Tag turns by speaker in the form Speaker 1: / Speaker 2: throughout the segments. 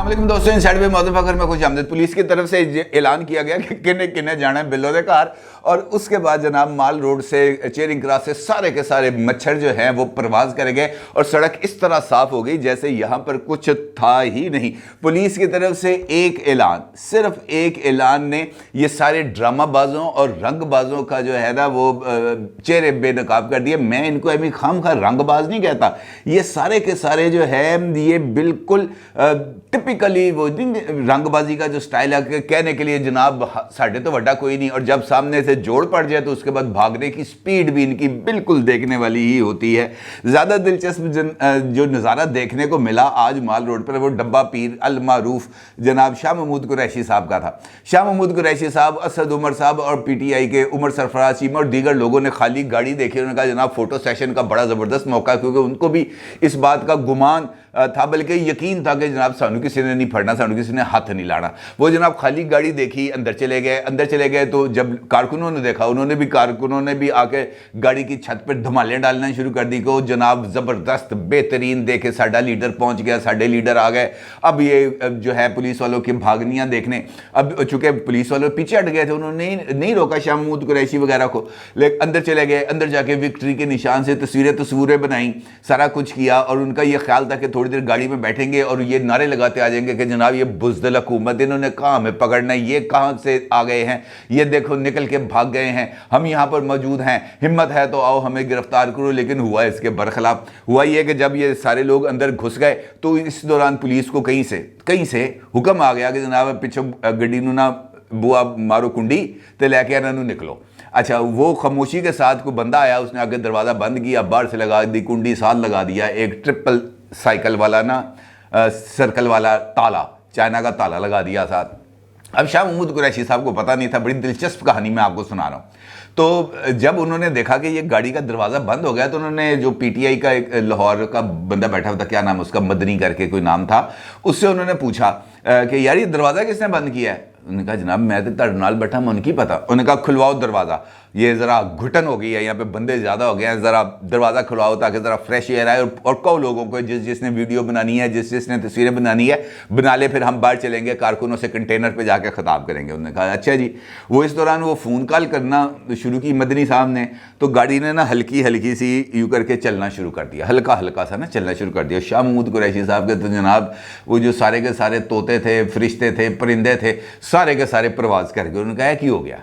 Speaker 1: अस्सलाम दोस्तों, इनसाइड में मौजूद फखर में खुश आमदीद। पुलिस की तरफ से ऐलान किया गया कि किन्ने किन्ने जाना है बिल्लो दे घर। और उसके बाद जनाब माल रोड से चेयरिंग क्रॉस से सारे के सारे मच्छर जो हैं वो परवाज कर गए और सड़क इस तरह साफ हो गई जैसे यहाँ पर कुछ था ही नहीं। पुलिस की तरफ से एक ऐलान, सिर्फ एक ऐलान ने ये सारे ड्रामाबाजों और रंगबाजों का जो है ना वो चेहरे बेनकाब कर दिए। मैं इनको अभी खामखा रंगबाज नहीं कहता, ये सारे के सारे जो है ये बिल्कुल टिपिकली वो रंगबाजी का जो स्टाइल है, कहने के लिए जनाब साढ़े तो वड्डा कोई नहीं, और जब सामने से जोड़ पड़ जाए तो उसके बाद भागने की स्पीड भी इनकी बिल्कुल देखने वाली ही होती है। ज़्यादा दिलचस्प जो नज़ारा देखने को मिला आज माल रोड पर, वो डब्बा पीर अल मारूफ जनाब शाह महमूद कुरैशी साहब का था। शाह महमूद कुरैशी साहब, असद उमर साहब और PTI के उमर सरफराज चीमा और दीगर लोगों ने खाली गाड़ी देखी। उन्होंने कहा जनाब फोटो सेशन का बड़ा ज़बरदस्त मौका, क्योंकि उनको भी इस बात का गुमान था, बल्कि यकीन था कि जनाब सानू किसी ने नहीं फड़ना, सानू किसी ने हाथ नहीं लाना। वो जनाब खाली गाड़ी देखी, अंदर चले गए। तो जब कारकुनों ने देखा, कारकुनों ने भी आके गाड़ी की छत पर धमाले डालना शुरू कर दी को जनाब ज़बरदस्त बेहतरीन देखे साडा लीडर पहुंच गया, साडे लीडर आ गए। अब ये जो है पुलिस वालों की भागनियाँ देखने, अब चूंकि पुलिस वालों पीछे हट गए थे, उन्होंने नहीं रोका शाह महमूद कुरैशी वगैरह को, लेकिन अंदर चले गए। अंदर जाके विक्ट्री के निशान से तस्वीरें बनाई, सारा कुछ किया। और उनका ये ख्याल था कि थोड़ी देर गाड़ी में बैठेंगे और ये नारे लगाते आ जाएंगे कि जनाब ये बुज़दिल हुकूमत, इन्होंने कहाँ हमें पकड़ना है, ये कहाँ से आ गए हैं, ये देखो निकल के भाग गए हैं, हम यहाँ पर मौजूद हैं, हिम्मत है तो आओ हमें गिरफ्तार करो। लेकिन हुआ इसके बरखिलाफ। हुआ ये कि जब ये सारे लोग अंदर घुस गए तो इस दौरान पुलिस को कहीं से हुक्म आ गया कि जनाब पिछो गड्डी नू ना बुआ मारो कुंडी तो लैके इन्होंने निकलो। अच्छा, वो खामोशी के साथ कोई बंदा आया, उसने आगे दरवाज़ा बंद किया, बाहर से लगा दी कुंडी, साथ लगा दिया एक ट्रिपल साइकिल वाला ना सर्कल वाला ताला, चाइना का ताला लगा दिया साथ। अब शाह महमूद कुरैशी साहब को पता नहीं था। बड़ी दिलचस्प कहानी मैं आपको सुना रहा हूँ। तो जब उन्होंने देखा कि ये गाड़ी का दरवाज़ा बंद हो गया तो उन्होंने जो PTI का एक लाहौर का बंदा बैठा हुआ था, क्या नाम उसका, मदनी करके कोई नाम था, उससे उन्होंने पूछा कि यार ये दरवाज़ा किसने बंद किया है। उन्होंने कहा जनाब मैं तो तेरे नाल बैठा, मैं उनकी पता। उन्होंने कहा खुलवाओ दरवाज़ा, ये ज़रा घुटन हो गई है, यहाँ पे बंदे ज़्यादा हो गए हैं, ज़रा दरवाज़ा खुलवाओ ताकि ज़रा फ्रेश एयर आए। और कहो लोगों को जिसने वीडियो बनानी है, जिसने तस्वीरें बनानी है बना ले, फिर हम बाहर चलेंगे कारकुनों से कंटेनर पे जाके ख़िताब करेंगे। उन्होंने कहा अच्छा जी। वो इस दौरान वो फ़ोन कॉल करना शुरू की मदनी साहब ने, तो गाड़ी ने ना हल्की सी यूँ करके चलना शुरू कर दिया, हल्का सा ना चलना शुरू कर दिया। शाह महमूद कुरैशी साहब के तो जनाब वो जो सारे के सारे तोते थे, फरिश्ते थे, परिंदे थे, सारे के सारे प्रवास कर गए। उन्होंने कहा कि हो गया,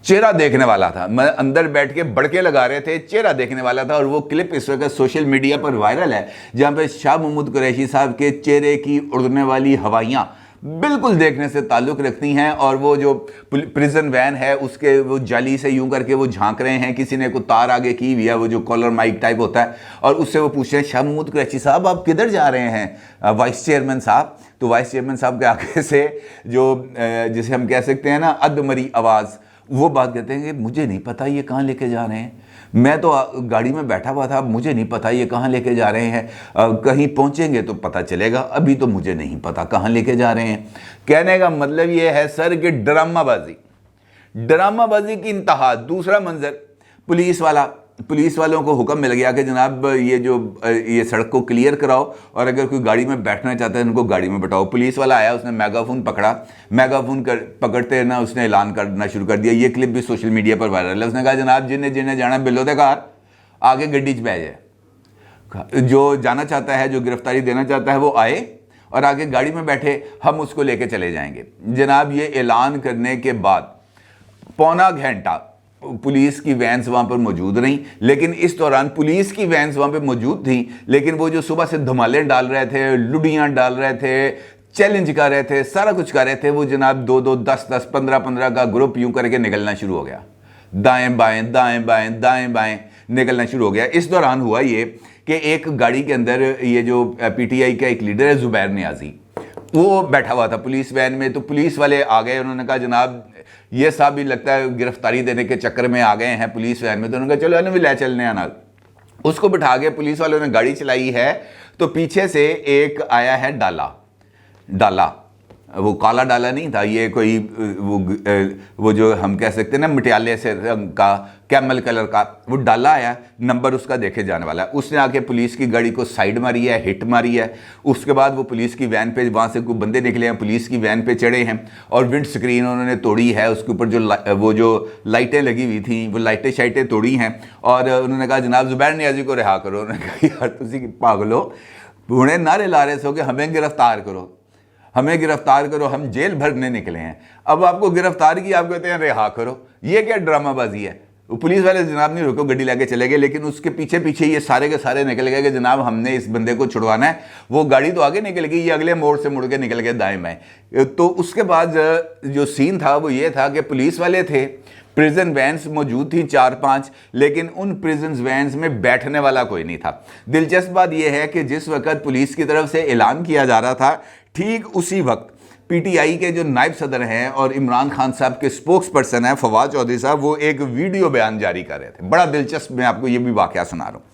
Speaker 1: चेहरा देखने वाला था। मैं अंदर बैठ के बड़के लगा रहे थे, चेहरा देखने वाला था। और वो क्लिप इस वक्त सोशल मीडिया पर वायरल है, जहाँ पे शाह महमूद कुरैशी साहब के चेहरे की उड़ने वाली हवाइयाँ बिल्कुल देखने से ताल्लुक़ रखती हैं। और वो जो प्रिजन वैन है उसके वो जाली से यूं करके वो झांक रहे हैं, किसी ने को तार आगे की हुई है, वो जो कॉलर माइक टाइप होता है, और उससे वो पूछ रहे हैं शाह महमूद कुरैशी साहब आप किधर जा रहे हैं वाइस चेयरमैन साहब। तो वाइस चेयरमैन साहब के आगे से जो जिसे हम कह सकते हैं ना अधमरी आवाज़, वो बात कहते हैं कि मुझे नहीं पता ये कहाँ लेके जा रहे हैं, मैं तो गाड़ी में बैठा हुआ था, मुझे नहीं पता ये कहाँ लेके जा रहे हैं, कहीं पहुँचेंगे तो पता चलेगा, अभी तो मुझे नहीं पता कहाँ लेके जा रहे हैं। कहने का मतलब ये है सर कि ड्रामाबाजी की इंतहा। दूसरा मंजर, पुलिस वालों को हुक्म मिल गया कि जनाब ये सड़क को क्लियर कराओ और अगर कोई गाड़ी में बैठना चाहता है उनको गाड़ी में बैठाओ। पुलिस वाला आया, उसने मेगाफोन पकड़ा, पकड़ते ना उसने ऐलान करना शुरू कर दिया। ये क्लिप भी सोशल मीडिया पर वायरल है। उसने कहा जनाब जिन्हें जाना बिल्लो दे घर आगे गड्डी च बह जाए, जो जाना चाहता है, जो गिरफ्तारी देना चाहता है वो आए और आगे गाड़ी में बैठे, हम उसको लेके चले जाएंगे। जनाब ये ऐलान करने के बाद पौना घंटा पुलिस की वैन्स वहाँ पर मौजूद रहीं, लेकिन इस दौरान पुलिस की वैन्स वहाँ पर मौजूद थी, लेकिन वो जो सुबह से धमाले डाल रहे थे, लुडियाँ डाल रहे थे, चैलेंज कर रहे थे, सारा कुछ कर रहे थे, वो जनाब 2-2, 10-10, 15-15 का ग्रुप यूँ करके निकलना शुरू हो गया, दाएँ बाएँ निकलना शुरू हो गया। इस दौरान हुआ ये कि एक गाड़ी के अंदर ये जो PTI का एक लीडर है ज़ुबैर नियाज़ी, वो बैठा हुआ था पुलिस वैन में। तो पुलिस वाले आ गए, उन्होंने कहा जनाब ये साहब भी लगता है गिरफ्तारी देने के चक्कर में आ गए हैं पुलिस वैन में। तो उन्होंने कहा चलो इन्हें भी ले चलने आना। उसको बिठा के पुलिस वालों ने गाड़ी चलाई है, तो पीछे से एक आया है डाला वो काला डाला नहीं था, ये कोई वो जो हम कह सकते हैं ना मटियाले से रंग का, कैमल कलर का, वो डाला है, नंबर उसका देखे जाने वाला है। उसने आके पुलिस की गाड़ी को साइड मारी है, हिट मारी है। उसके बाद वो पुलिस की वैन पे, वहाँ से कोई बंदे निकले हैं, पुलिस की वैन पे चढ़े हैं और विंड स्क्रीन उन्होंने तोड़ी है, उसके ऊपर जो वो जो लाइटें लगी हुई थी वो लाइटें शाइटें तोड़ी हैं। और उन्होंने कहा जनाब ज़ुबैर नियाज़ी को रिहा करो। उन्होंने कहा यार तुसी पागलो, हुणे नारे ला रहे सो कि हमें गिरफ्तार करो, हमें गिरफ्तार करो, हम जेल भरने निकले हैं। अब आपको गिरफ्तार किया, आप कहते हैं रिहा करो, ये क्या ड्रामाबाजी है। वो पुलिस वाले जनाब नहीं रुको, गड्डी लेके चले गए, लेकिन उसके पीछे पीछे ये सारे के सारे निकल गए कि जनाब हमने इस बंदे को छुड़वाना है। वो गाड़ी तो आगे निकल गई, ये अगले मोड़ से मुड़ के निकल गए दाएं बाएं। तो उसके बाद जो सीन था वो ये था कि पुलिस वाले थे, प्रिजन वैन्स मौजूद थी 4-5, लेकिन उन प्रिजन वैन्स में बैठने वाला कोई नहीं था। दिलचस्प बात यह है कि जिस वक्त पुलिस की तरफ से ऐलान किया जा रहा था, ठीक उसी वक्त पीटीआई के जो नायब सदर हैं और इमरान खान साहब के स्पोक्स पर्सन हैं फवाद चौधरी साहब, वो एक वीडियो बयान जारी कर रहे थे। बड़ा दिलचस्प, मैं आपको ये भी वाकया सुना रहा हूँ।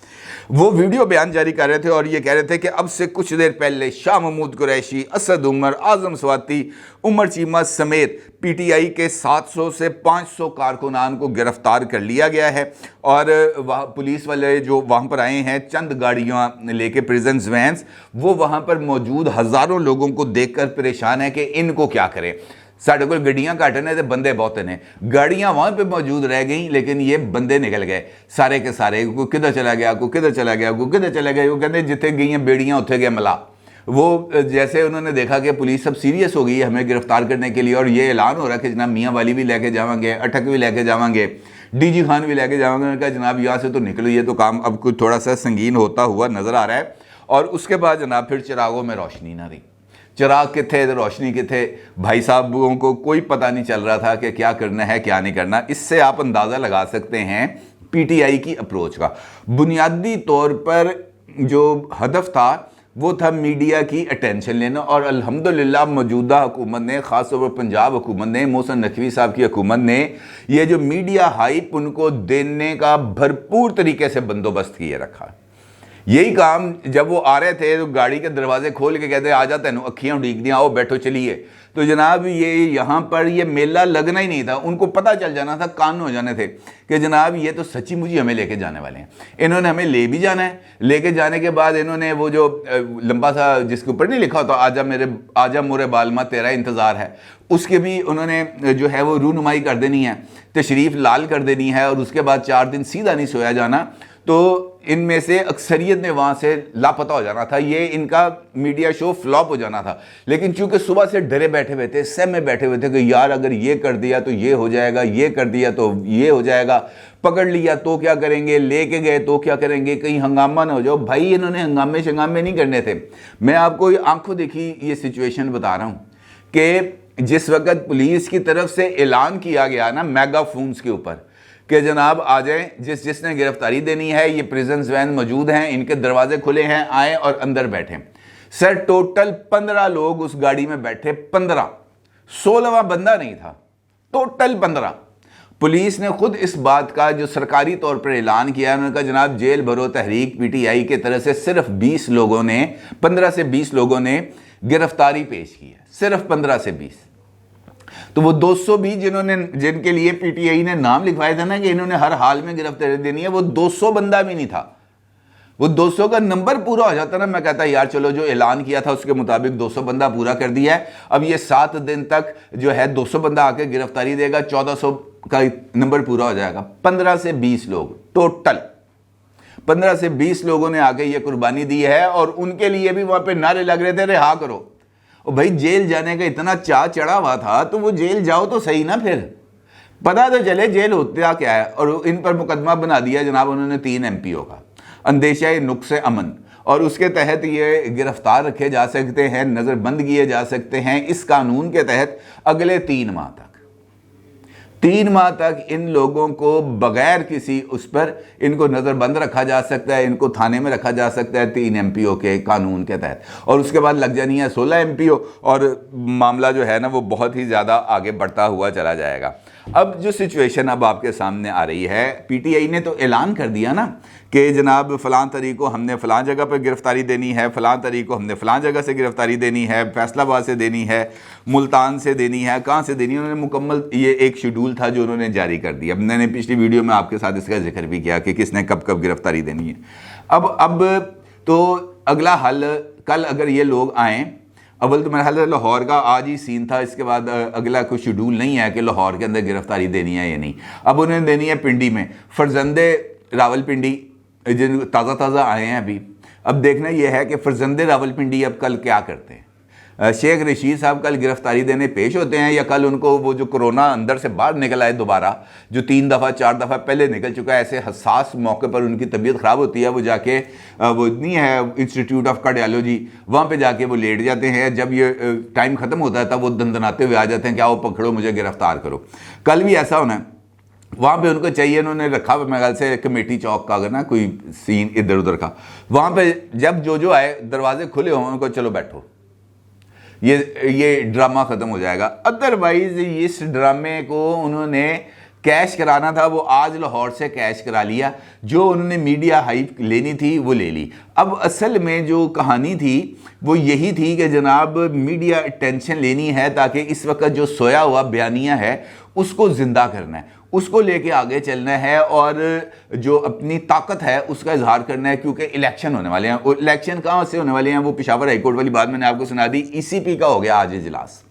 Speaker 1: वो वीडियो बयान जारी कर रहे थे और ये कह रहे थे कि अब से कुछ देर पहले शाह महमूद कुरैशी, असद उमर, आजम स्वाति, उमर चीमा समेत पीटीआई के 700 से 500 कारकुनान को गिरफ्तार कर लिया गया है। और वह पुलिस वाले जो वहाँ पर आए हैं, चंद गाड़ियाँ लेके प्रिजन वैन्स, वो वहाँ पर मौजूद हज़ारों लोगों को देखकर परेशान है कि इनको क्या करें। साढ़े को गड्डियाँ घट ने तो बंदे बहुत ने, गाड़ियाँ वहाँ पे मौजूद रह गई, लेकिन ये बंदे निकल गए सारे के सारे। कोई किधर चला गया, कोई किधर चला गया, कोई किधर चला गया। वो कहते जिथे गई हैं बेड़ियाँ उत्थे गए मला। वो जैसे उन्होंने देखा कि पुलिस सब सीरियस हो गई है हमें गिरफ्तार करने के लिए, और ये ऐलान हो रहा है कि जनाब मियाँ वाली भी लेके जाएंगे, अटक भी लेके जाएंगे, डीजी खान भी लेके जाएंगे। उन्होंने कहा जनाब यहाँ से तो निकलो, ये तो काम अब कुछ थोड़ा सा संगीन होता हुआ नजर आ रहा है। और उसके बाद जनाब फिर चिरागों में रोशनी ना रही, चिराग किथे तो रोशनी किथे, भाई साहबों को कोई पता नहीं चल रहा था कि क्या करना है क्या नहीं करना। इससे आप अंदाज़ा लगा सकते हैं पीटीआई की अप्रोच का। बुनियादी तौर पर जो हदफ था वो था मीडिया की अटेंशन लेना, और अल्हम्दुलिल्लाह मौजूदा हुकूमत ने, ख़ासतौर पर पंजाब हुकूमत ने, मोहसिन नकवी साहब की हुकूमत ने ये जो मीडिया हाइप उनको देने का भरपूर तरीके से बंदोबस्त किए रखा। यही काम जब वो आ रहे थे तो गाड़ी के दरवाजे खोल के कहते आ जा तेनों अखियाँ उड़ीक दियाँ, आओ बैठो चलिए। तो जनाब ये यहाँ पर ये मेला लगना ही नहीं था, उनको पता चल जाना था, कान हो जाने थे कि जनाब ये तो सच्ची मुझे हमें लेके जाने वाले हैं। इन्होंने हमें ले भी जाना है, लेके जाने के बाद इन्होंने वो जो लंबा सा जिसके ऊपर नहीं लिखा होता आजा मोरे बालमा तेरा इंतज़ार है, उसके भी उन्होंने जो है वो रूनुमाई कर देनी है, तशरीफ़ लाल कर देनी है, और उसके बाद 4 दिन सीधा नहीं सोया जाना। तो इनमें से अक्सरियत ने वहाँ से लापता हो जाना था, ये इनका मीडिया शो फ्लॉप हो जाना था। लेकिन चूंकि सुबह से डरे बैठे हुए थे, सहमे बैठे हुए थे कि यार अगर ये कर दिया तो ये हो जाएगा, ये कर दिया तो ये हो जाएगा, पकड़ लिया तो क्या करेंगे, लेके गए तो क्या करेंगे, कहीं हंगामा ना हो जाओ। भाई इन्होंने हंगामे शंगामे नहीं करने थे। मैं आपको आंखों देखी ये सिचुएशन बता रहा हूँ कि जिस वक्त पुलिस की तरफ से ऐलान किया गया ना मेगाफोन्स के ऊपर कि जनाब आ जाएं, जिसने गिरफ्तारी देनी है, ये प्रिजन वैन मौजूद हैं, इनके दरवाजे खुले हैं, आए और अंदर बैठें। सर टोटल 15 लोग उस गाड़ी में बैठे, 15, 16वां बंदा नहीं था, टोटल 15। पुलिस ने खुद इस बात का जो सरकारी तौर पर ऐलान किया, उन्होंने कहा जनाब जेल भरो तहरीक पीटीआई के तरफ से सिर्फ 20 लोगों ने, 15 से 20 लोगों ने गिरफ्तारी पेश की है, सिर्फ 15 से 20। तो वो 200 भी जिनके लिए पीटीआई ने नाम लिखवाया था ना कि इन्होंने हर हाल में गिरफ्तारी देनी है, वो 200 बंदा भी नहीं था। वो 200 का नंबर पूरा हो जाता ना, मैं कहता यार चलो जो ऐलान किया था उसके मुताबिक 200 बंदा पूरा कर दिया है। अब ये 7 दिन तक जो है 200 बंदा आके गिरफ्तारी देगा, 1400 का नंबर पूरा हो जाएगा। 15 से 20 लोग टोटल, 15 से 20 लोगों ने आके ये कुर्बानी दी है, और उनके लिए भी वहां पे नारे लग रहे थे रिहा करो। और भाई जेल जाने का इतना चाह चढ़ा हुआ था तो वो जेल जाओ तो सही ना, फिर पता तो चले जेल होता क्या है। और इन पर मुकदमा बना दिया जनाब उन्होंने 3 एमपीओ का, अंदेशा नुक्से अमन, और उसके तहत ये गिरफ्तार रखे जा सकते हैं, नज़रबंद किए जा सकते हैं इस कानून के तहत अगले 3 माह तक। 3 माह तक इन लोगों को बगैर किसी उस पर इनको नज़रबंद रखा जा सकता है, इनको थाने में रखा जा सकता है 3 एमपीओ के कानून के तहत, और उसके बाद लग जानी है 16 एमपीओ, और मामला जो है ना वो बहुत ही ज़्यादा आगे बढ़ता हुआ चला जाएगा। अब जो सिचुएशन अब आपके सामने आ रही है, पीटीआई ने तो ऐलान कर दिया ना कि जनाब फ़लाँ तारीख को हमने फ़लाँ जगह पर गिरफ़्तारी देनी है, फ़लाँ तारीख को हमने फ़लाँ जगह से गिरफ़्तारी देनी है, फैसलाबाद से देनी है, मुल्तान से देनी है, कहाँ से देनी है। उन्होंने मुकम्मल ये एक शेड्यूल था जो उन्होंने जारी कर दिया। मैंने पिछली वीडियो में आपके साथ इसका जिक्र भी किया कि किसने कब कब गिरफ़्तारी देनी है। अब तो अगला हल, कल अगर ये लोग आएँ, अव्वल तो मेरा ख्याल है लाहौर का आज ही सीन था, इसके बाद अगला कोई शेड्यूल नहीं है कि लाहौर के अंदर गिरफ्तारी देनी है या नहीं। अब उन्हें देनी है पिंडी में, फरजंदे रावलपिंडी जिन ताज़ा आए हैं अभी। अब देखना यह है कि फरजंदे रावलपिंडी अब कल क्या करते हैं। शेख रशीद साहब कल गिरफ्तारी देने पेश होते हैं, या कल उनको वो जो कोरोना अंदर से बाहर निकल आए दोबारा, जो 3 दफ़ा 4 दफ़ा पहले निकल चुका है, ऐसे हसास मौके पर उनकी तबीयत ख़राब होती है, वो जाके वो नहीं है इंस्टीट्यूट ऑफ कार्डियोलॉजी, वहाँ पे जाके वो लेट जाते हैं। जब ये टाइम ख़त्म होता है तब वो दंदनाते हुए आ जाते हैं कि आओ पकड़ो मुझे, गिरफ्तार करो। कल भी ऐसा होना है, वहाँ पे उनको चाहिए, उन्होंने रखा मेरे ख्याल से कमेटी चौक का, अगर ना कोई सीन इधर उधर का, वहाँ पे जब जो आए दरवाजे खुले हों उनको चलो बैठो, ये ड्रामा ख़त्म हो जाएगा। अदरवाइज इस ड्रामे को उन्होंने कैश कराना था, वो आज लाहौर से कैश करा लिया। जो उन्होंने मीडिया हाइप लेनी थी वो ले ली। अब असल में जो कहानी थी वो यही थी कि जनाब मीडिया अटेंशन लेनी है ताकि इस वक्त जो सोया हुआ बयानिया है उसको ज़िंदा करना है, उसको लेके आगे चलना है और जो अपनी ताकत है उसका इजहार करना है, क्योंकि इलेक्शन होने वाले हैं। और इलेक्शन कहाँ से होने वाले हैं, वो पेशावर हाईकोर्ट वाली बात मैंने आपको सुना दी। ईसीपी का हो गया आज इजलास।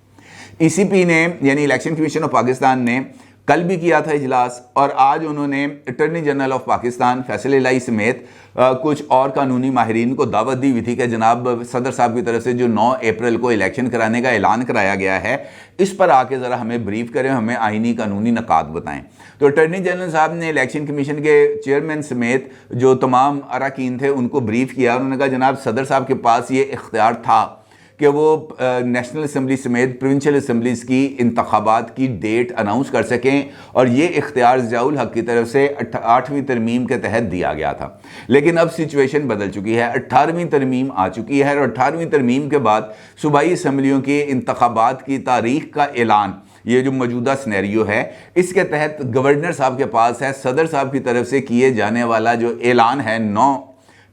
Speaker 1: ईसीपी ने यानी इलेक्शन कमीशन ऑफ पाकिस्तान ने कल भी किया था इजलास, और आज उन्होंने attorney general of Pakistan Faisal Ilahi समेत कुछ और कानूनी माहिरीन को दावत दी हुई थी कि जनाब सदर साहब की तरफ से जो 9 अप्रैल को इलेक्शन कराने का ऐलान कराया गया है, इस पर आके ज़रा हमें ब्रीफ करें, हमें आइनी कानूनी नकात बताएं। तो अटॉर्नी जनरल साहब ने इलेक्शन कमीशन के चेयरमैन समेत जो तमाम अरकान थे उनको ब्रीफ किया। उन्होंने कहा जनाब सदर साहब के पास ये इख्तियार था कि वो नेशनल असम्बली समेत प्रोविंशियल असम्बलीज़ की इंतखाबात की डेट अनाउंस कर सकें, और ये इख्तियार ज़ियाउल हक़ की तरफ से 8वीं तरमीम के तहत दिया गया था। लेकिन अब सिचुएशन बदल चुकी है, 18वीं तरमीम आ चुकी है, और 18वीं तरमीम के बाद सूबाई असम्बलियों की इंतखाबात की तारीख का ऐलान, ये जो मौजूदा सिनेरियो है, इसके तहत गवर्नर साहब के पास है। सदर साहब की तरफ से किए जाने वाला जो ऐलान है 9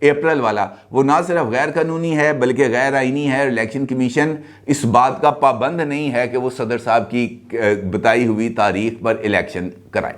Speaker 1: अप्रैल वाला, वो ना सिर्फ गैर कानूनी है बल्कि गैर आइनी है। इलेक्शन कमीशन इस बात का पाबंद नहीं है कि वो सदर साहब की बताई हुई तारीख पर इलेक्शन कराए।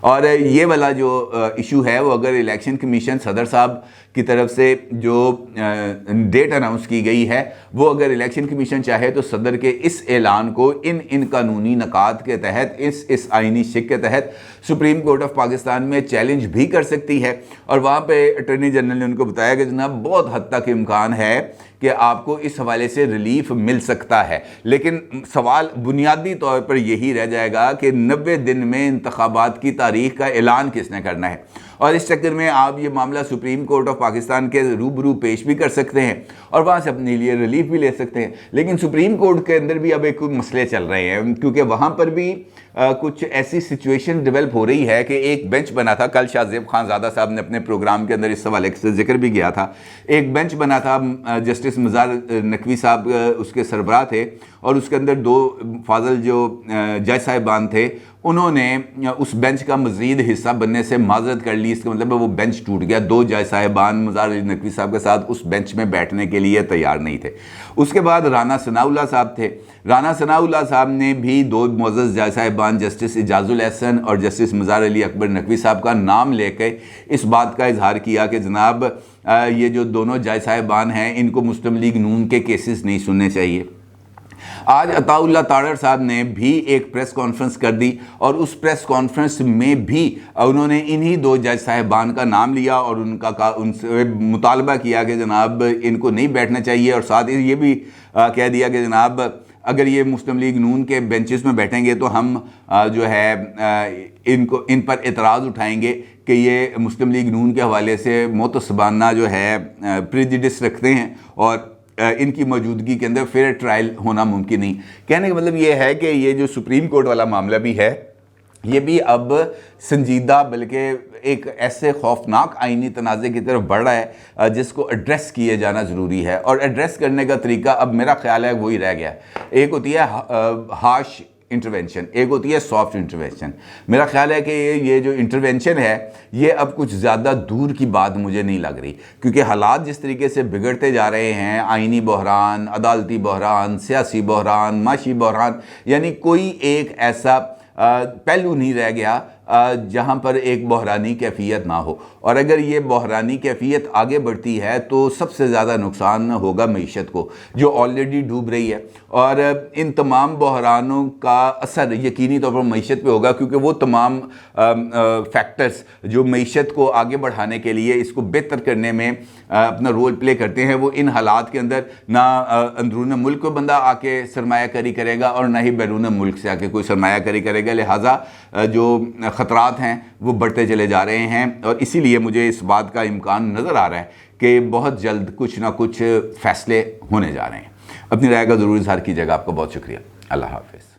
Speaker 1: और ये वाला जो इशू है वो अगर इलेक्शन कमीशन सदर साहब की तरफ से जो डेट अनाउंस की गई है, वो अगर इलेक्शन कमीशन चाहे तो सदर के इस ऐलान को इन कानूनी नकात के तहत, इस आइनी शिक के तहत सुप्रीम कोर्ट ऑफ पाकिस्तान में चैलेंज भी कर सकती है। और वहाँ पे अटॉर्नी जनरल ने उनको बताया कि जनाब बहुत हद तक इम्कान है कि आपको इस हवाले से रिलीफ मिल सकता है, लेकिन सवाल बुनियादी तौर पर यही रह जाएगा कि 90 दिन में इंतखाबात की तारीख का ऐलान किसने करना है। और इस चक्कर में आप ये मामला सुप्रीम कोर्ट ऑफ पाकिस्तान के रूबरू पेश भी कर सकते हैं और वहाँ से अपने लिए रिलीफ भी ले सकते हैं। लेकिन सुप्रीम कोर्ट के अंदर भी अब एक मसले चल रहे हैं, क्योंकि वहाँ पर भी कुछ ऐसी सिचुएशन डेवलप हो रही है कि एक बेंच बना था, कल शाहजेब खानज़ादा साहब ने अपने प्रोग्राम के अंदर इस हवाले से जिक्र भी किया था। एक बेंच बना था, जस्टिस मज़ार नकवी साहब उसके सरबराह थे, और उसके अंदर 2 फाजल जो जज साहिबान थे उन्होंने उस बेंच का मज़ीद हिस्सा बनने से माजरत कर ली। इसका मतलब है वो बेंच टूट गया। 2 जज साहिबान मज़ार नकवी साहब के साथ उस बेंच में बैठने के लिए तैयार नहीं थे। उसके बाद राना सनाउल्लाह साहब थे। राना सनाउल्लाह साहब ने भी 2 मुअज़्ज़ज़ जज साहिबान जस्टिस इजाज़ुल एहसन और जस्टिस मज़ार अली अकबर नकवी साहब का नाम लेकर इस बात का इजहार किया कि जनाब ये जो दोनों जज साहिबान हैं इनको मुस्लिम लीग नून के केसेस नहीं सुनने चाहिए। आज अताउल्लाह तारड़ साहब ने भी एक प्रेस कॉन्फ्रेंस कर दी, और उस प्रेस कॉन्फ्रेंस में भी उन्होंने इन्हीं 2 जज साहिबान का नाम लिया और उनसे मुतालबा किया कि जनाब इनको नहीं बैठना चाहिए, और साथ ही ये भी कह दिया कि जनाब अगर ये मुस्लिम लीग नून के बेंचेस में बैठेंगे तो हम जो है इन पर एतराज़ उठाएंगे कि ये मुस्लिम लीग नून के हवाले से मोतसबाना जो है प्रेजुडिस रखते हैं और इनकी मौजूदगी के अंदर फेयर ट्रायल होना मुमकिन नहीं। कहने का मतलब ये है कि ये जो सुप्रीम कोर्ट वाला मामला भी है, ये भी अब संजीदा बल्कि एक ऐसे खौफनाक आइनी तनाज़े की तरफ बढ़ रहा है जिसको एड्रेस किए जाना ज़रूरी है। और एड्रेस करने का तरीका अब मेरा ख्याल है वही रह गया है। एक होती है हाश इंटरवेंशन, एक होती है सॉफ्ट इंटरवेंशन। मेरा ख्याल है कि ये जो इंटरवेंशन है ये अब कुछ ज़्यादा दूर की बात मुझे नहीं लग रही, क्योंकि हालात जिस तरीके से बिगड़ते जा रहे हैं, आइनी बहरान, अदालती बहरान, सियासी बहरान, माशी बहरान, यानी कोई एक ऐसा पहलू नहीं रह गया जहाँ पर एक बहरानी कैफियत ना हो। और अगर ये बहरानी कैफियत आगे बढ़ती है तो सबसे ज़्यादा नुकसान होगा मईशत को, जो ऑलरेडी डूब रही है। और इन तमाम बहरानों का असर यकीनी तौर पर मईशत पे होगा, क्योंकि वो तमाम फैक्टर्स जो मईशत को आगे बढ़ाने के लिए, इसको बेहतर करने में अपना रोल प्ले करते हैं, वो इन हालात के अंदर ना अंदरून मुल्क को बंदा आके सरमायाकारी करेगा और ना ही बैरून मुल्क से आके कोई सरमायाकारी करेगा। लिहाजा जो ख़तरात हैं वो बढ़ते चले जा रहे हैं, और इसीलिए मुझे इस बात का इम्कान नज़र आ रहा है कि बहुत जल्द कुछ ना कुछ फ़ैसले होने जा रहे हैं। अपनी राय का ज़रूर इज़हार कीजिएगा। आपका बहुत शुक्रिया। अल्लाह हाफ़िज़।